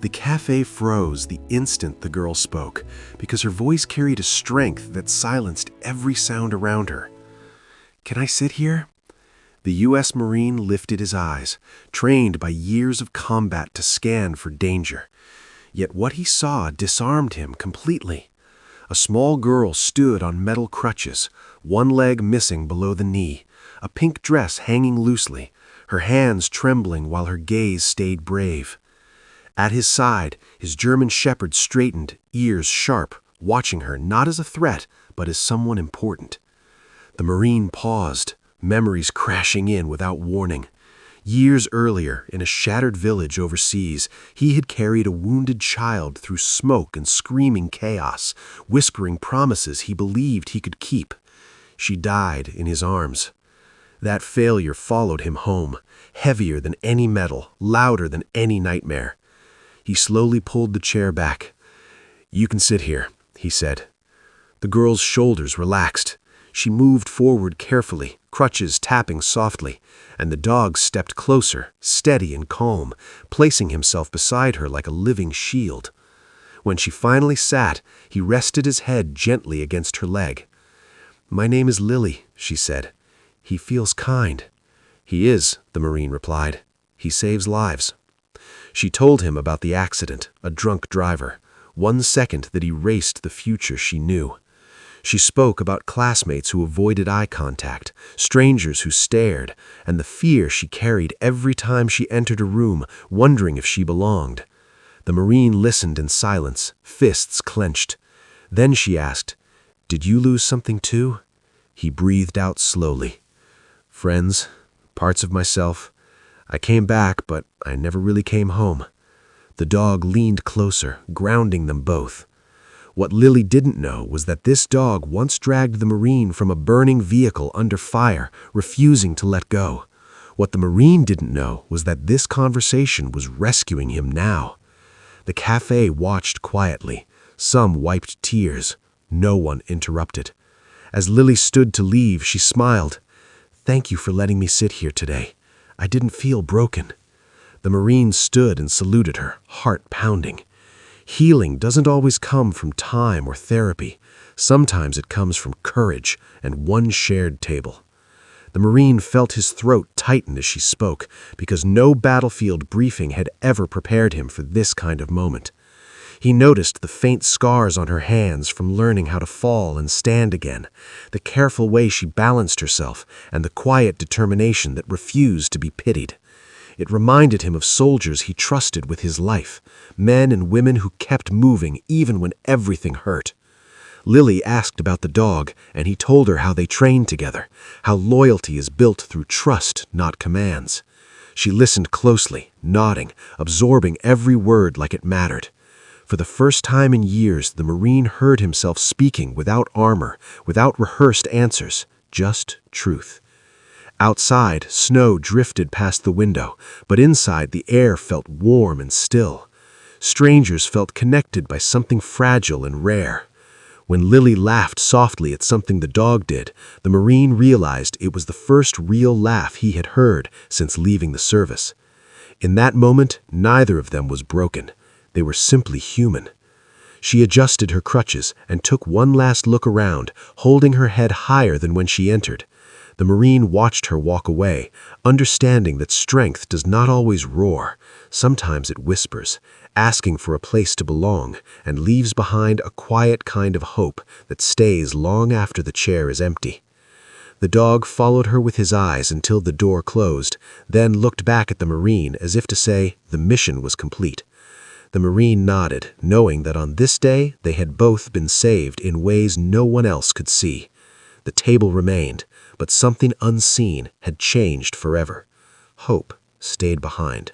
The café froze the instant the girl spoke, because her voice carried a strength that silenced every sound around her. "Can I sit here?" The U.S. Marine lifted his eyes, trained by years of combat to scan for danger. Yet what he saw disarmed him completely. A small girl stood on metal crutches, one leg missing below the knee, a pink dress hanging loosely, her hands trembling while her gaze stayed brave. At his side, his German shepherd straightened, ears sharp, watching her not as a threat, but as someone important. The Marine paused, memories crashing in without warning. Years earlier, in a shattered village overseas, he had carried a wounded child through smoke and screaming chaos, whispering promises he believed he could keep. She died in his arms. That failure followed him home, heavier than any medal, louder than any nightmare. He slowly pulled the chair back. "You can sit here," he said. The girl's shoulders relaxed. She moved forward carefully, crutches tapping softly, and the dog stepped closer, steady and calm, placing himself beside her like a living shield. When she finally sat, he rested his head gently against her leg. "My name is Lily," she said. "He feels kind." "He is," the Marine replied. "He saves lives." She told him about the accident, a drunk driver, 1 second that erased the future she knew. She spoke about classmates who avoided eye contact, strangers who stared, and the fear she carried every time she entered a room, wondering if she belonged. The Marine listened in silence, fists clenched. Then she asked, "Did you lose something too?" He breathed out slowly. "Friends, parts of myself. I came back, but I never really came home." The dog leaned closer, grounding them both. What Lily didn't know was that this dog once dragged the Marine from a burning vehicle under fire, refusing to let go. What the Marine didn't know was that this conversation was rescuing him now. The café watched quietly. Some wiped tears. No one interrupted. As Lily stood to leave, she smiled. "Thank you for letting me sit here today. I didn't feel broken." The Marine stood and saluted her, heart pounding. Healing doesn't always come from time or therapy. Sometimes it comes from courage and one shared table. The Marine felt his throat tighten as she spoke, because no battlefield briefing had ever prepared him for this kind of moment. He noticed the faint scars on her hands from learning how to fall and stand again, the careful way she balanced herself, and the quiet determination that refused to be pitied. It reminded him of soldiers he trusted with his life, men and women who kept moving even when everything hurt. Lily asked about the dog, and he told her how they trained together, how loyalty is built through trust, not commands. She listened closely, nodding, absorbing every word like it mattered. For the first time in years, the Marine heard himself speaking without armor, without rehearsed answers, just truth. Outside, snow drifted past the window, but inside the air felt warm and still. Strangers felt connected by something fragile and rare. When Lily laughed softly at something the dog did, the Marine realized it was the first real laugh he had heard since leaving the service. In that moment, neither of them was broken. They were simply human. She adjusted her crutches and took one last look around, holding her head higher than when she entered. The Marine watched her walk away, understanding that strength does not always roar. Sometimes it whispers, asking for a place to belong, and leaves behind a quiet kind of hope that stays long after the chair is empty. The dog followed her with his eyes until the door closed, then looked back at the Marine as if to say the mission was complete. The Marine nodded, knowing that on this day they had both been saved in ways no one else could see. The table remained, but something unseen had changed forever. Hope stayed behind.